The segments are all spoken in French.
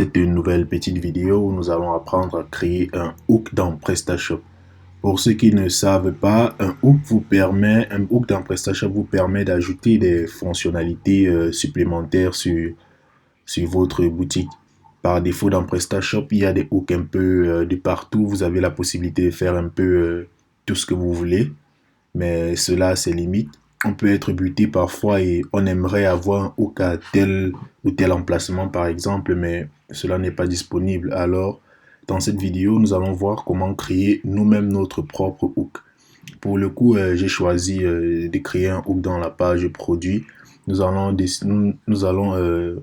C'est une nouvelle petite vidéo où nous allons apprendre à créer un hook dans PrestaShop. Pour ceux qui ne savent pas, un hook dans PrestaShop vous permet d'ajouter des fonctionnalités supplémentaires sur votre boutique. Par défaut, dans PrestaShop, il y a des hooks un peu de partout. Vous avez la possibilité de faire un peu tout ce que vous voulez, mais cela a ses limites. On peut être buté parfois et on aimerait avoir un hook à tel ou tel emplacement par exemple, mais cela n'est pas disponible. Alors, dans cette vidéo, nous allons voir comment créer nous-mêmes notre propre hook. Pour le coup, j'ai choisi de créer un hook dans la page produit. Nous allons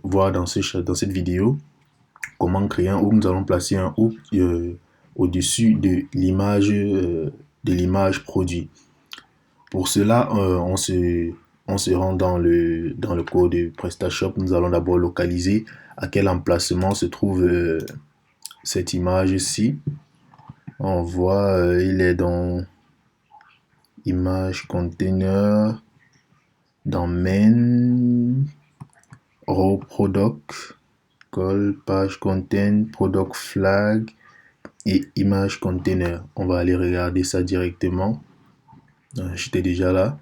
voir dans cette vidéo comment créer un hook. Nous allons placer un hook au-dessus de l'image produit. Pour cela, on se rend dans le code de PrestaShop. Nous allons d'abord localiser à quel emplacement se trouve cette image-ci. On voit, il est dans image container, dans main, raw product, call, page content, product flag et image container. On va aller regarder ça directement. J'étais déjà là.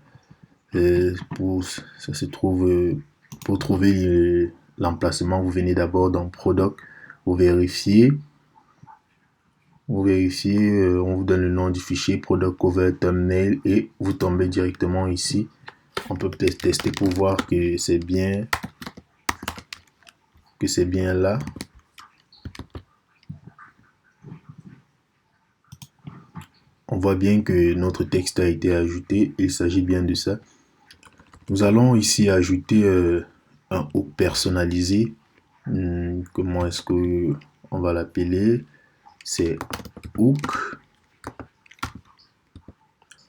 Ça se trouve, pour trouver l'emplacement, vous venez d'abord dans Product, vous vérifiez, on vous donne le nom du fichier, Product Cover Thumbnail, et vous tombez directement ici. On peut peut-être tester pour voir que c'est bien là. On voit bien que notre texte a été ajouté, il s'agit bien de ça. Nous allons ici ajouter un hook personnalisé. Comment est-ce que on va l'appeler? C'est hook.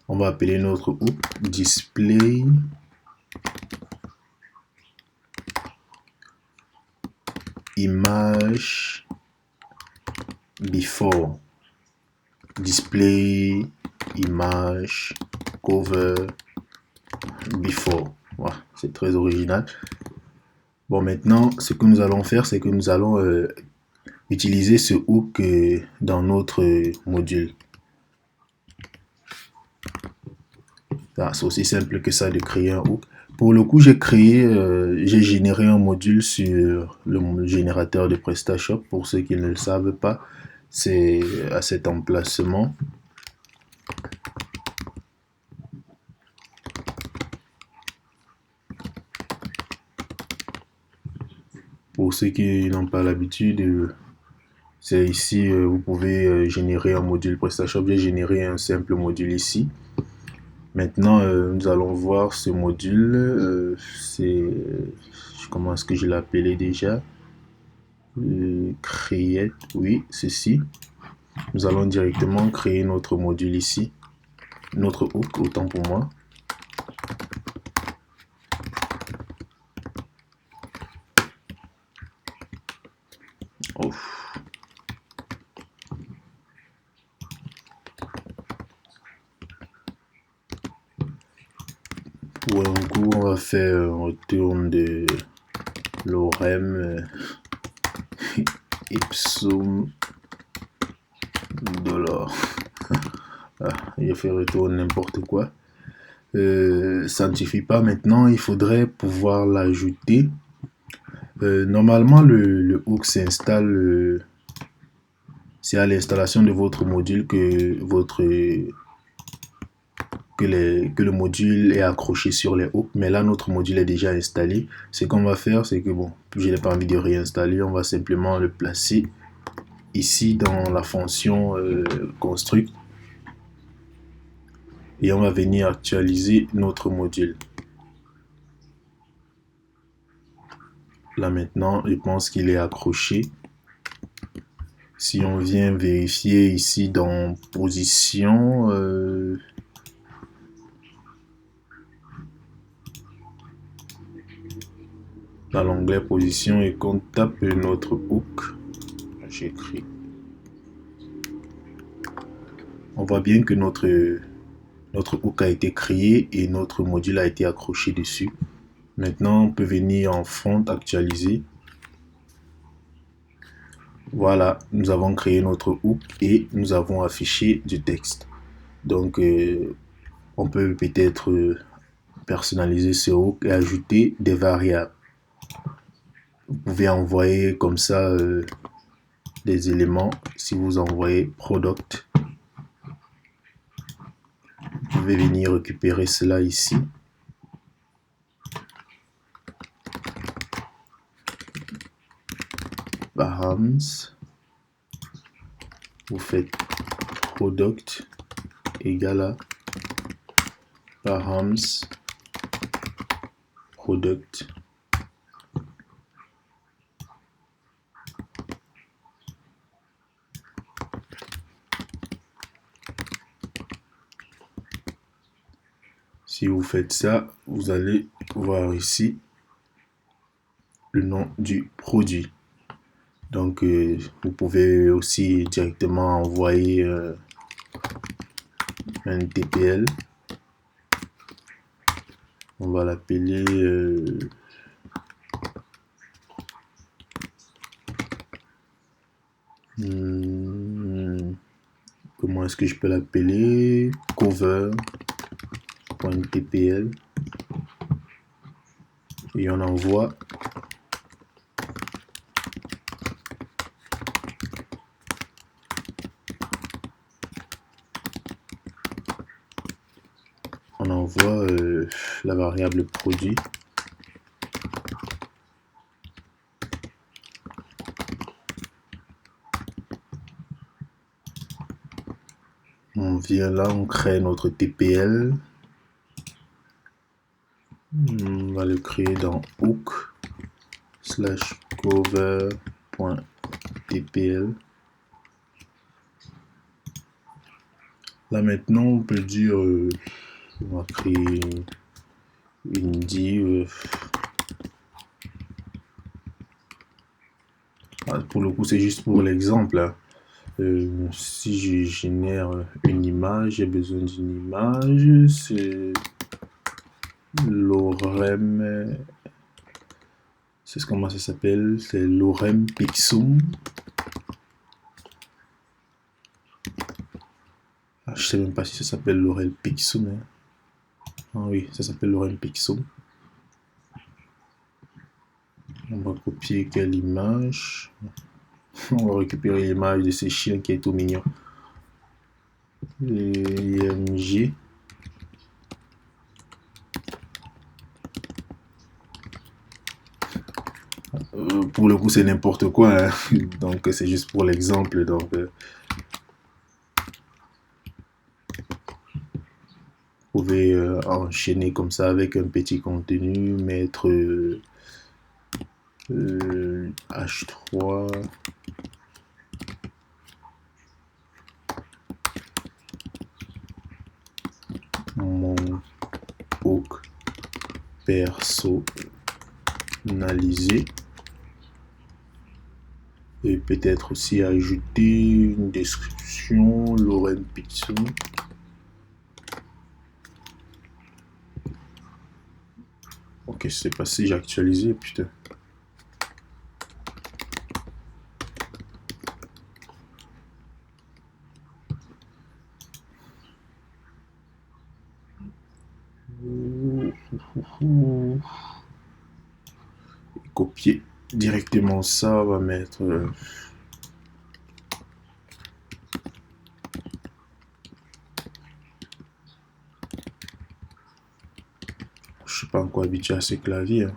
On va appeler notre hook display image before. Display image cover before. Voilà, c'est très original. Bon, maintenant, ce que nous allons faire, c'est que nous allons utiliser ce hook dans notre module. C'est aussi simple que ça de créer un hook. Pour le coup, j'ai généré un module sur le générateur de PrestaShop. Pour ceux qui ne le savent pas, c'est à cet emplacement. Pour ceux qui n'ont pas l'habitude, c'est ici, vous pouvez générer un module PrestaShop. J'ai généré un simple module ici. Maintenant, nous allons voir ce module. Comment est-ce que je l'ai appelé déjà? Create, oui, ceci. Nous allons directement créer notre module ici. Notre hook, autant pour moi. Ouf. Pour un coup, on va faire un retour de l'orem ipsum dollar. Il a fait retour n'importe quoi. Ça ne suffit pas maintenant, il faudrait pouvoir l'ajouter. Normalement, le hook s'installe, c'est à l'installation de votre module que le module est accroché sur les hooks, mais là notre module est déjà installé. Ce qu'on va faire, c'est que bon, je n'ai pas envie de réinstaller, on va simplement le placer ici dans la fonction construct et on va venir actualiser notre module. Là maintenant, je pense qu'il est accroché. Si on vient vérifier ici dans position, dans l'onglet position, et qu'on tape notre hook, j'écris. On voit bien que notre hook a été créé et notre module a été accroché dessus. Maintenant, on peut venir en front actualiser. Voilà, nous avons créé notre hook et nous avons affiché du texte. Donc, on peut peut-être personnaliser ce hook et ajouter des variables. Vous pouvez envoyer comme ça des éléments. Si vous envoyez product, vous pouvez venir récupérer cela ici. Params, vous faites product égale à params product. Si vous faites ça, vous allez voir ici le nom du produit. Donc, vous pouvez aussi directement envoyer un TPL. On va l'appeler comment est-ce que je peux l'appeler? Cover.tpl et on envoie. On envoie la variable produit. On vient là, on crée notre TPL. On va le créer dans hook / cover.tpl. Là maintenant, on peut dire, on va créer une div. Pour le coup, c'est juste pour l'exemple. Hein. Si je génère une image, j'ai besoin d'une image. C'est l'orem. C'est comment ça s'appelle? C'est l'orem pixum. Je sais même pas si ça s'appelle l'orem pixum. Hein. Ah oui, ça s'appelle l'orem pixum. On va copier quelle image? On va récupérer l'image de ce chien qui est tout mignon. IMG. Pour le coup, c'est n'importe quoi. Hein. Donc, c'est juste pour l'exemple. Donc, vous pouvez enchaîner comme ça avec un petit contenu, mettre H3. Mon hook personnalisé. Et peut-être aussi ajouter une description, l'orem pixum. Ok, c'est passé, j'ai actualisé, putain. Copier directement ça, on va mettre je suis pas encore habitué à ces claviers. Hein.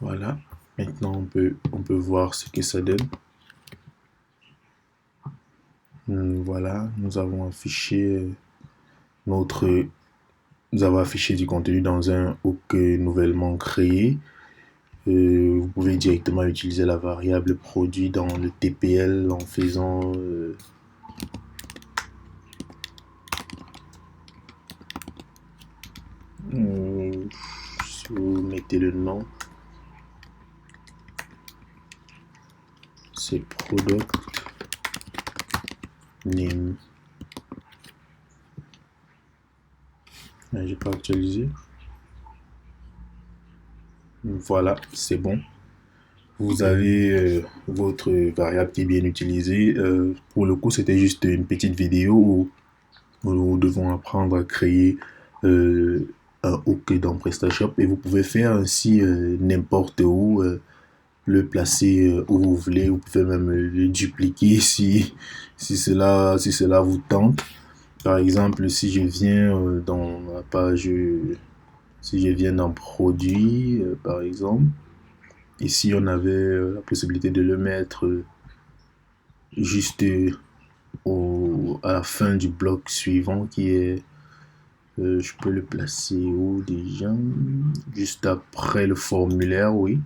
Voilà. Maintenant, on peut voir ce que ça donne. Voilà, nous avons affiché nous avons affiché du contenu dans un hook nouvellement créé. Vous pouvez directement utiliser la variable produit dans le TPL en faisant si vous mettez le nom, c'est product name. J'ai pas actualisé. Voilà, c'est bon. vous avez votre variable qui est bien utilisée. Pour le coup, c'était juste une petite vidéo où nous devons apprendre à créer euh, un hook dans PrestaShop et vous pouvez faire ainsi n'importe où, le placer où vous voulez. Vous pouvez même le dupliquer si cela vous tente. Par exemple, si je viens dans la page, si je viens dans produit, par exemple, ici on avait la possibilité de le mettre juste à la fin du bloc suivant qui est, je peux le placer où déjà? Juste après le formulaire, oui.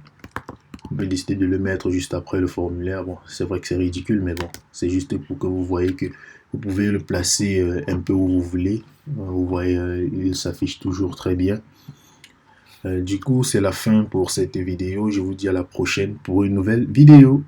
On peut décider de le mettre juste après le formulaire. Bon, c'est vrai que c'est ridicule, mais bon, c'est juste pour que vous voyez que vous pouvez le placer un peu où vous voulez. Vous voyez, il s'affiche toujours très bien. Du coup, c'est la fin pour cette vidéo. Je vous dis à la prochaine pour une nouvelle vidéo.